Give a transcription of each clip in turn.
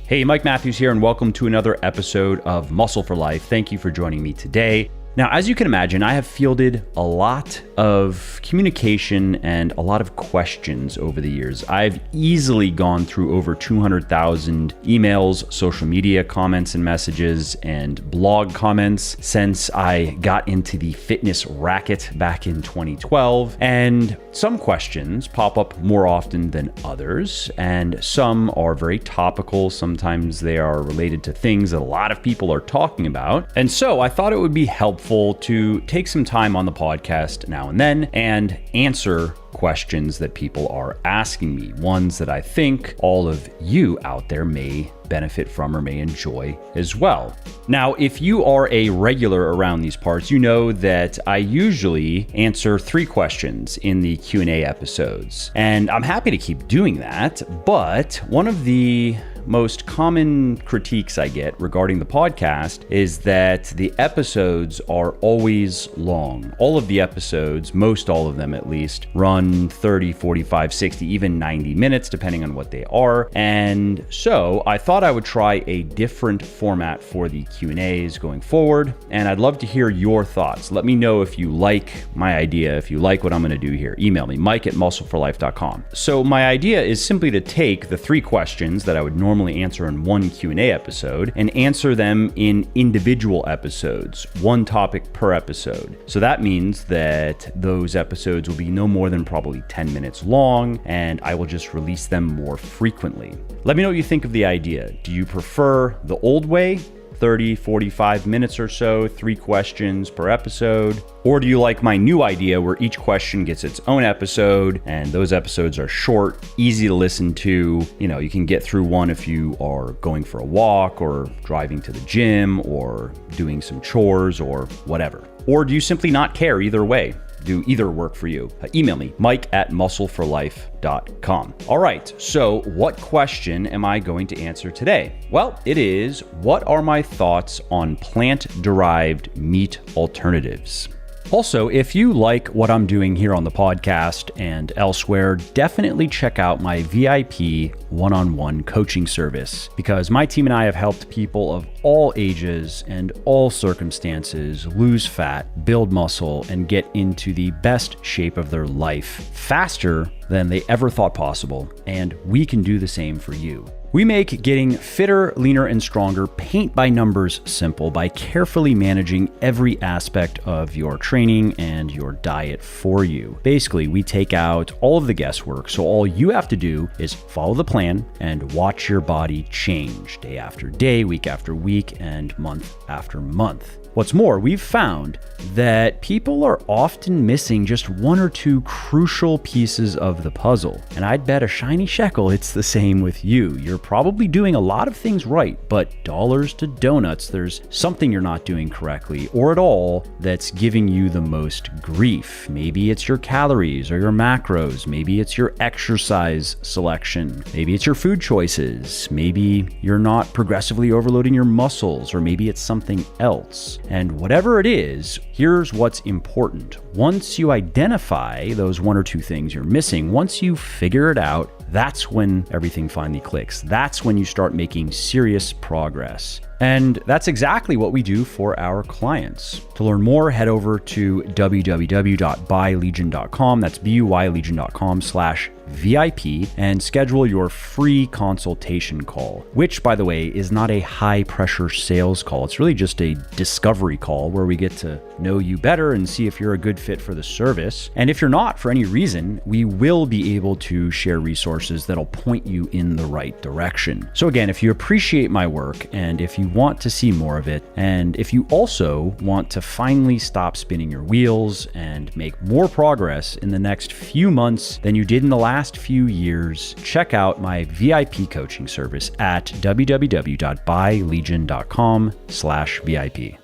Hey, Mike Matthews here, and welcome to another episode of Muscle for Life. Thank you for joining me today. Now, as you can imagine, I have fielded a lot of communication and a lot of questions over the years. I've easily gone through over 200,000 emails, social media comments and messages, and blog comments since I got into the fitness racket back in 2012. And some questions pop up more often than others, and some are very topical. Sometimes they are related to things that a lot of people are talking about. And so I thought it would be helpful to take some time on the podcast now and then and answer questions that people are asking me, ones that I think all of you out there may benefit from or may enjoy as well. Now, if you are a regular around these parts, you know that I usually answer 3 questions in the Q&A episodes, and I'm happy to keep doing that, but one of the most common critiques I get regarding the podcast is that the episodes are always long. All of the episodes, most all of them at least, run 30, 45, 60, even 90 minutes, depending on what they are. And so I thought I would try a different format for the Q&As going forward. And I'd love to hear your thoughts. Let me know if you like my idea, if you like what I'm going to do here. Email me, mike@muscleforlife.com. So my idea is simply to take the 3 questions that I would normally answer in one Q&A episode and answer them in individual episodes, one topic per episode. So that means that those episodes will be no more than probably 10 minutes long, and I will just release them more frequently. Let me know what you think of the idea. Do you prefer the old way? 30, 45 minutes or so, 3 questions per episode? Or do you like my new idea where each question gets its own episode and those episodes are short, easy to listen to? You know, you can get through one if you are going for a walk or driving to the gym or doing some chores or whatever. Or do you simply not care either way? Do either work for you? Email me, mike@muscleforlife.com. All right, so what question am I going to answer today? Well, it is, what are my thoughts on plant-derived meat alternatives? Also, if you like what I'm doing here on the podcast and elsewhere, definitely check out my VIP one-on-one coaching service, because my team and I have helped people of all ages and all circumstances lose fat, build muscle, and get into the best shape of their life faster than they ever thought possible. And we can do the same for you. We make getting fitter, leaner, and stronger paint by numbers simple by carefully managing every aspect of your training and your diet for you. Basically, we take out all of the guesswork, so all you have to do is follow the plan and watch your body change day after day, week after week, and month after month. What's more, we've found that people are often missing just 1 or 2 crucial pieces of the puzzle. And I'd bet a shiny shekel it's the same with you. You're probably doing a lot of things right, but dollars to donuts, there's something you're not doing correctly or at all that's giving you the most grief. Maybe it's your calories or your macros. Maybe it's your exercise selection. Maybe it's your food choices. Maybe you're not progressively overloading your muscles, or maybe it's something else. And whatever it is, here's what's important. Once you identify those 1 or 2 things you're missing, once you figure it out, that's when everything finally clicks. That's when you start making serious progress. And that's exactly what we do for our clients. To learn more, head over to www.buylegion.com. That's buylegion.com/VIP and schedule your free consultation call, which, by the way, is not a high pressure sales call. It's really just a discovery call where we get to know you better and see if you're a good fit for the service. And if you're not, for any reason, we will be able to share resources that'll point you in the right direction. So again, if you appreciate my work and if you want to see more of it, and if you also want to finally stop spinning your wheels and make more progress in the next few months than you did in the last few years, check out my VIP coaching service at www.buylegion.com/VIP.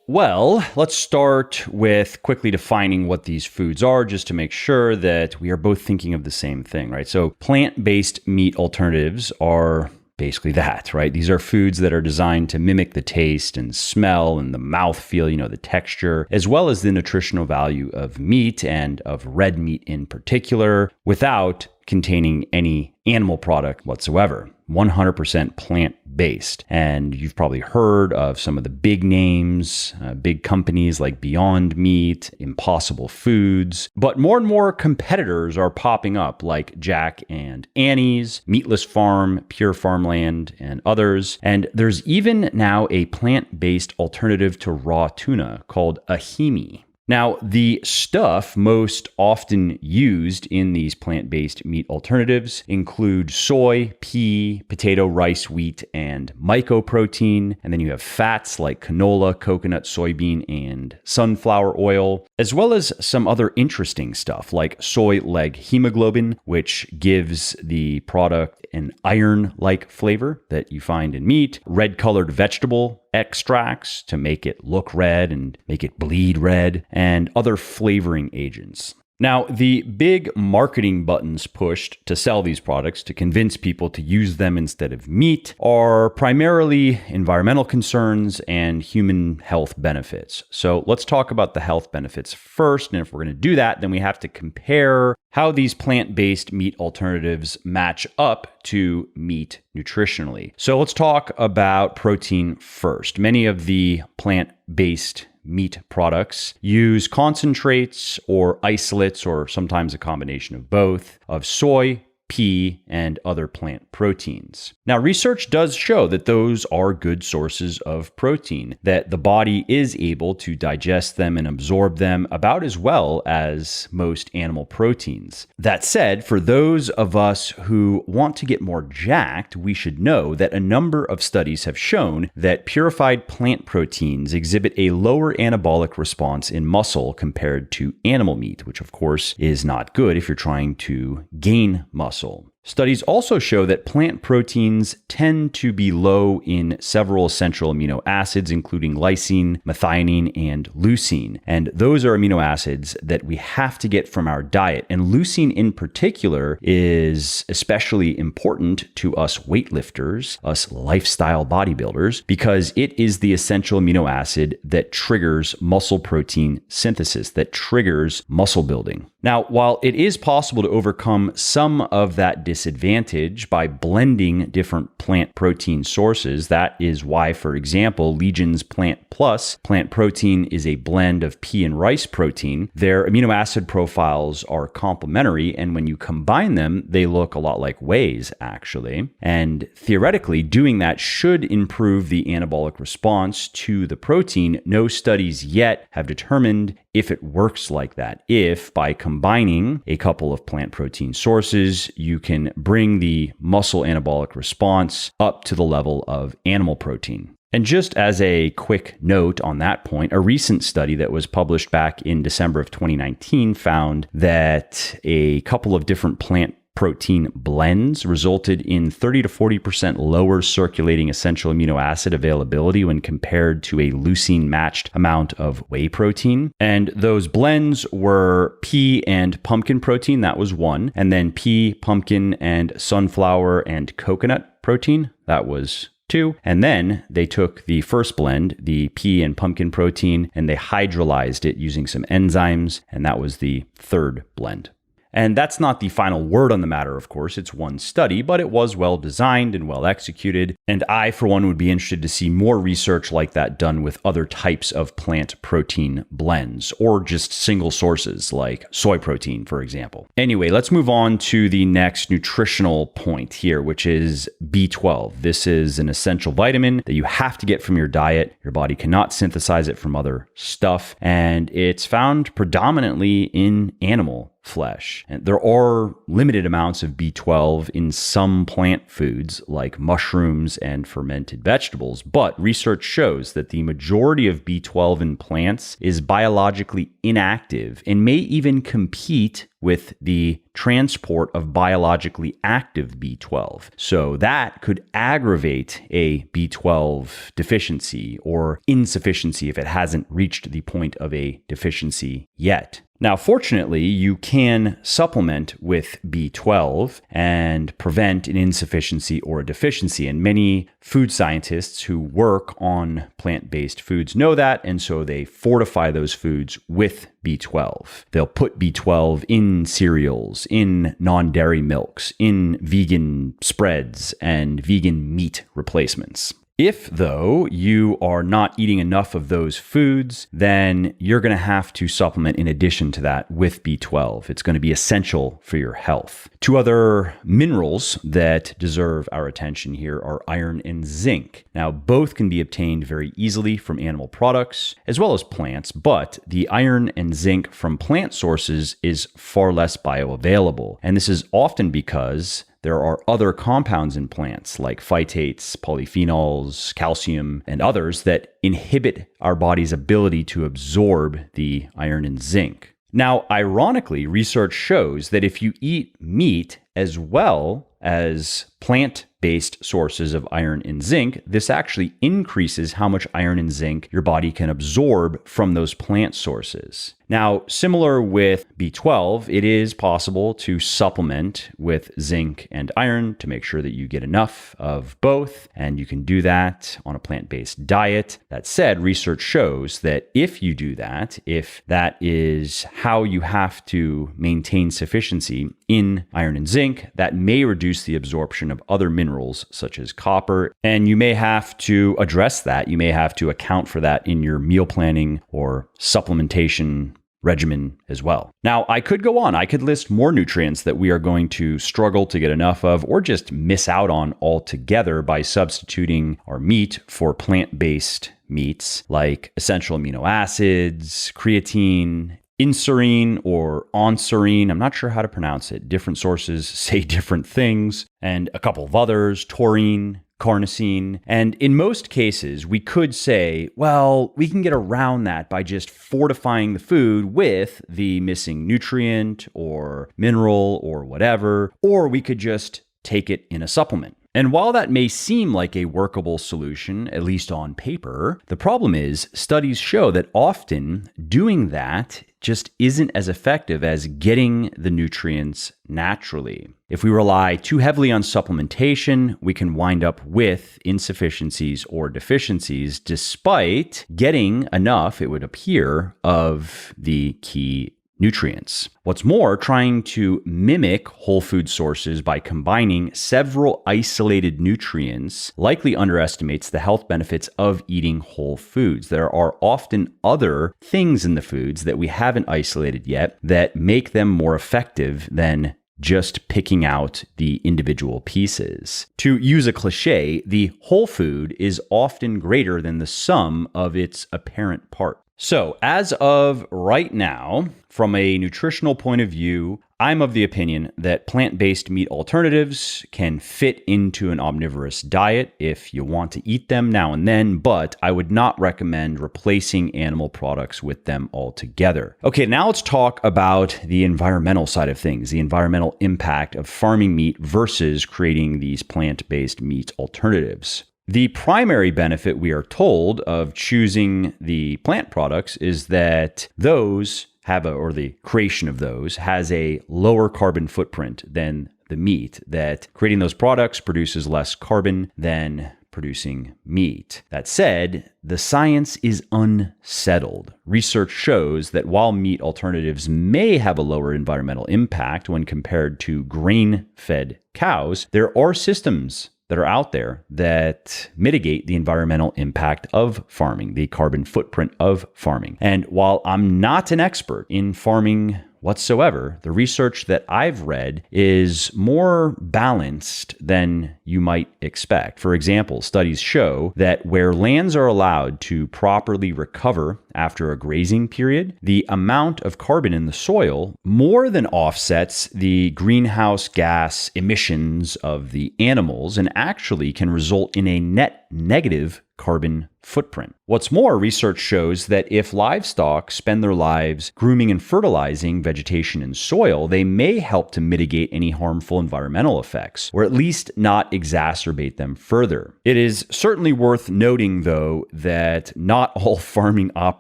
Well, let's start with quickly defining what these foods are, just to make sure that we are both thinking of the same thing, right? So plant-based meat alternatives are basically that, right? These are foods that are designed to mimic the taste and smell and the mouthfeel, the texture, as well as the nutritional value of meat and of red meat in particular, without containing any animal product whatsoever. 100% plant-based. And you've probably heard of some of the big names, big companies like Beyond Meat, Impossible Foods. But more and more competitors are popping up like Jack and Annie's, Meatless Farm, Pure Farmland, and others. And there's even now a plant-based alternative to raw tuna called ahimi. Now, the stuff most often used in these plant-based meat alternatives include soy, pea, potato, rice, wheat, and mycoprotein. And then you have fats like canola, coconut, soybean, and sunflower oil, as well as some other interesting stuff like soy leg hemoglobin, which gives the product an iron-like flavor that you find in meat, red-colored vegetable extracts to make it look red and make it bleed red, and other flavoring agents. Now, the big marketing buttons pushed to sell these products to convince people to use them instead of meat are primarily environmental concerns and human health benefits. So let's talk about the health benefits first. And if we're going to do that, then we have to compare how these plant-based meat alternatives match up to meat nutritionally. So let's talk about protein first. Many of the plant-based meat products use concentrates or isolates, or sometimes a combination of both, of soy, pea, and other plant proteins. Now, research does show that those are good sources of protein, that the body is able to digest them and absorb them about as well as most animal proteins. That said, for those of us who want to get more jacked, we should know that a number of studies have shown that purified plant proteins exhibit a lower anabolic response in muscle compared to animal meat, which of course is not good if you're trying to gain muscle. Studies also show that plant proteins tend to be low in several essential amino acids, including lysine, methionine, and leucine. And those are amino acids that we have to get from our diet. And leucine in particular is especially important to us weightlifters, us lifestyle bodybuilders, because it is the essential amino acid that triggers muscle protein synthesis, that triggers muscle building. Now, while it is possible to overcome some of that disadvantage by blending different plant protein sources, that is why, for example, Legion's Plant Plus plant protein is a blend of pea and rice protein. Their amino acid profiles are complementary, and when you combine them, they look a lot like wheys, actually. And theoretically, doing that should improve the anabolic response to the protein. No studies yet have determined if it works like that. If by combining a couple of plant protein sources, you can bring the muscle anabolic response up to the level of animal protein. And just as a quick note on that point, a recent study that was published back in December of 2019 found that a couple of different plant protein blends resulted in 30 to 40% lower circulating essential amino acid availability when compared to a leucine matched amount of whey protein. And those blends were pea and pumpkin protein, that was one, and then pea, pumpkin, and sunflower and coconut protein, that was 2. And then they took the first blend, the pea and pumpkin protein, and they hydrolyzed it using some enzymes, and that was the 3rd blend. And that's not the final word on the matter, of course. It's one study, but it was well designed and well executed. And I, for one, would be interested to see more research like that done with other types of plant protein blends, or just single sources like soy protein, for example. Anyway, let's move on to the next nutritional point here, which is B12. This is an essential vitamin that you have to get from your diet. Your body cannot synthesize it from other stuff, and it's found predominantly in animal flesh. And there are limited amounts of B12 in some plant foods like mushrooms and fermented vegetables, but research shows that the majority of B12 in plants is biologically inactive and may even compete with the transport of biologically active B12. So that could aggravate a B12 deficiency or insufficiency if it hasn't reached the point of a deficiency yet. Now, fortunately, you can supplement with B12 and prevent an insufficiency or a deficiency. And many food scientists who work on plant-based foods know that, and so they fortify those foods with B12. They'll put B12 in cereals, in non-dairy milks, in vegan spreads, and vegan meat replacements. If, though, you are not eating enough of those foods, then you're going to have to supplement in addition to that with B12. It's going to be essential for your health. Two other minerals that deserve our attention here are iron and zinc. Now, both can be obtained very easily from animal products as well as plants, but the iron and zinc from plant sources is far less bioavailable. And this is often because there are other compounds in plants like phytates, polyphenols, calcium, and others that inhibit our body's ability to absorb the iron and zinc. Now, ironically, research shows that if you eat meat as well as plant-based sources of iron and zinc, this actually increases how much iron and zinc your body can absorb from those plant sources. Now, similar with B12, it is possible to supplement with zinc and iron to make sure that you get enough of both, and you can do that on a plant-based diet. That said, research shows that if you do that, if that is how you have to maintain sufficiency in iron and zinc, that may reduce the absorption of other minerals such as copper, and you may have to address that. You may have to account for that in your meal planning or supplementation regimen as well. Now, I could go on. I could list more nutrients that we are going to struggle to get enough of or just miss out on altogether by substituting our meat for plant-based meats like essential amino acids, creatine, inserine or onserine. I'm not sure how to pronounce it. Different sources say different things, and a couple of others, taurine, carnosine. And in most cases, we could say, well, we can get around that by just fortifying the food with the missing nutrient or mineral or whatever, or we could just take it in a supplement. And while that may seem like a workable solution, at least on paper, the problem is studies show that often doing that just isn't as effective as getting the nutrients naturally. If we rely too heavily on supplementation, we can wind up with insufficiencies or deficiencies despite getting enough, it would appear, of the key nutrients. What's more, trying to mimic whole food sources by combining several isolated nutrients likely underestimates the health benefits of eating whole foods. There are often other things in the foods that we haven't isolated yet that make them more effective than just picking out the individual pieces. To use a cliche, the whole food is often greater than the sum of its apparent parts. So, as of right now, from a nutritional point of view, I'm of the opinion that plant-based meat alternatives can fit into an omnivorous diet if you want to eat them now and then, but I would not recommend replacing animal products with them altogether. Okay, now let's talk about the environmental side of things, the environmental impact of farming meat versus creating these plant-based meat alternatives. The primary benefit, we are told, of choosing the plant products is that those or the creation of those has a lower carbon footprint than the meat, that creating those products produces less carbon than producing meat. That said, the science is unsettled. Research shows that while meat alternatives may have a lower environmental impact when compared to grain-fed cows, there are systems that are out there that mitigate the environmental impact of farming, the carbon footprint of farming. And while I'm not an expert in farming whatsoever, the research that I've read is more balanced than you might expect. For example, studies show that where lands are allowed to properly recover after a grazing period, the amount of carbon in the soil more than offsets the greenhouse gas emissions of the animals and actually can result in a net negative carbon footprint. What's more, research shows that if livestock spend their lives grooming and fertilizing vegetation and soil, they may help to mitigate any harmful environmental effects, or at least not exacerbate them further. It is certainly worth noting, though, that not all farming operations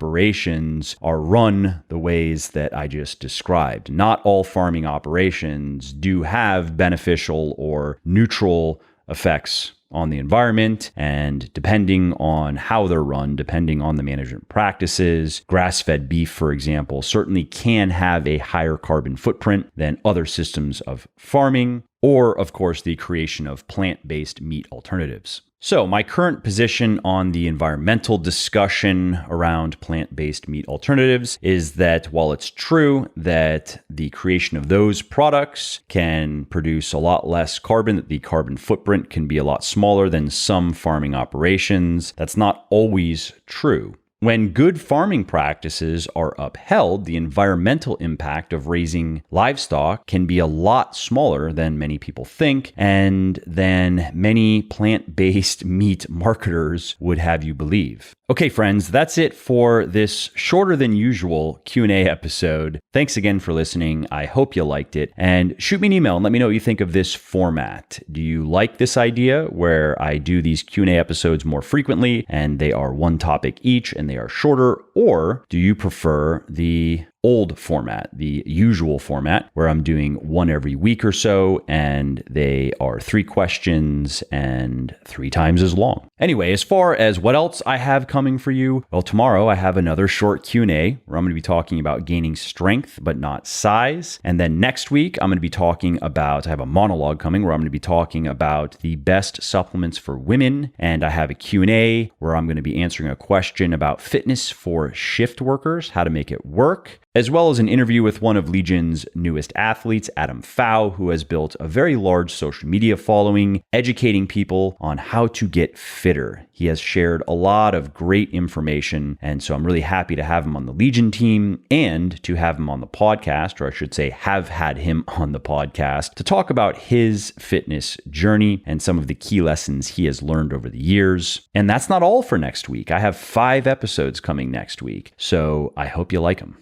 operations are run the ways that I just described. Not all farming operations do have beneficial or neutral effects on the environment, and depending on how they're run, depending on the management practices, grass-fed beef, for example, certainly can have a higher carbon footprint than other systems of farming, or of course the creation of plant-based meat alternatives. So my current position on the environmental discussion around plant-based meat alternatives is that while it's true that the creation of those products can produce a lot less carbon, that the carbon footprint can be a lot smaller than some farming operations, that's not always true. When good farming practices are upheld, the environmental impact of raising livestock can be a lot smaller than many people think and than many plant-based meat marketers would have you believe. Okay, friends, that's it for this shorter than usual Q&A episode. Thanks again for listening. I hope you liked it. And shoot me an email and let me know what you think of this format. Do you like this idea where I do these Q&A episodes more frequently and they are one topic each and they are shorter? Or do you prefer the old format, the usual format, where I'm doing one every week or so, and they are 3 questions and 3 times as long? Anyway, as far as what else I have coming for you, well, tomorrow I have another short Q&A where I'm going to be talking about gaining strength, but not size. And then next week, I'm going to be talking about, I have a monologue coming where I'm going to be talking about the best supplements for women. And I have a Q&A where I'm going to be answering a question about fitness for shift workers, how to make it work, as well as an interview with one of Legion's newest athletes, Adam Pfau, who has built a very large social media following, educating people on how to get fitter. He has shared a lot of great information, and so I'm really happy to have him on the Legion team and to have him on the podcast, or I should say have had him on the podcast, to talk about his fitness journey and some of the key lessons he has learned over the years. And that's not all for next week. I have 5 episodes coming next week, so I hope you like them.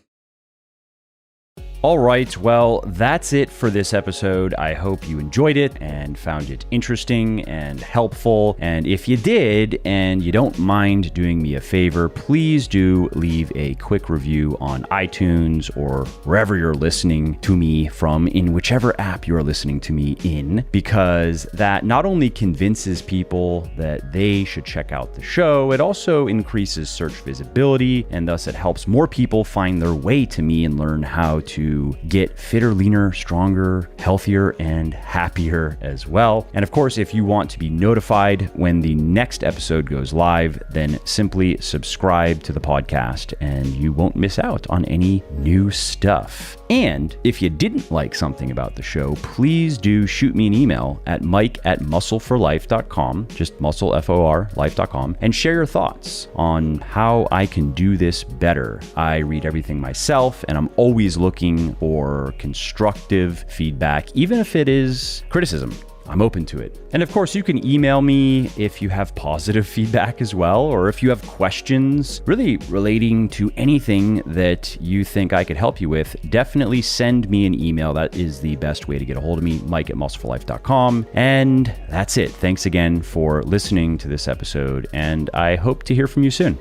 All right, well, that's it for this episode. I hope you enjoyed it and found it interesting and helpful. And if you did, and you don't mind doing me a favor, please do leave a quick review on iTunes or wherever you're listening to me from, in whichever app you're listening to me in, because that not only convinces people that they should check out the show, it also increases search visibility, and thus it helps more people find their way to me and learn how to get fitter, leaner, stronger, healthier, and happier as well. And of course, if you want to be notified when the next episode goes live, then simply subscribe to the podcast and you won't miss out on any new stuff. And if you didn't like something about the show, please do shoot me an email at mike@muscleforlife.com, just muscle, F-O-R, life.com, and share your thoughts on how I can do this better. I read everything myself, and I'm always looking for constructive feedback, even if it is criticism. I'm open to it. And of course, you can email me if you have positive feedback as well, or if you have questions really relating to anything that you think I could help you with, definitely send me an email. That is the best way to get a hold of me, mike@muscleforlife.com. And that's it. Thanks again for listening to this episode, and I hope to hear from you soon.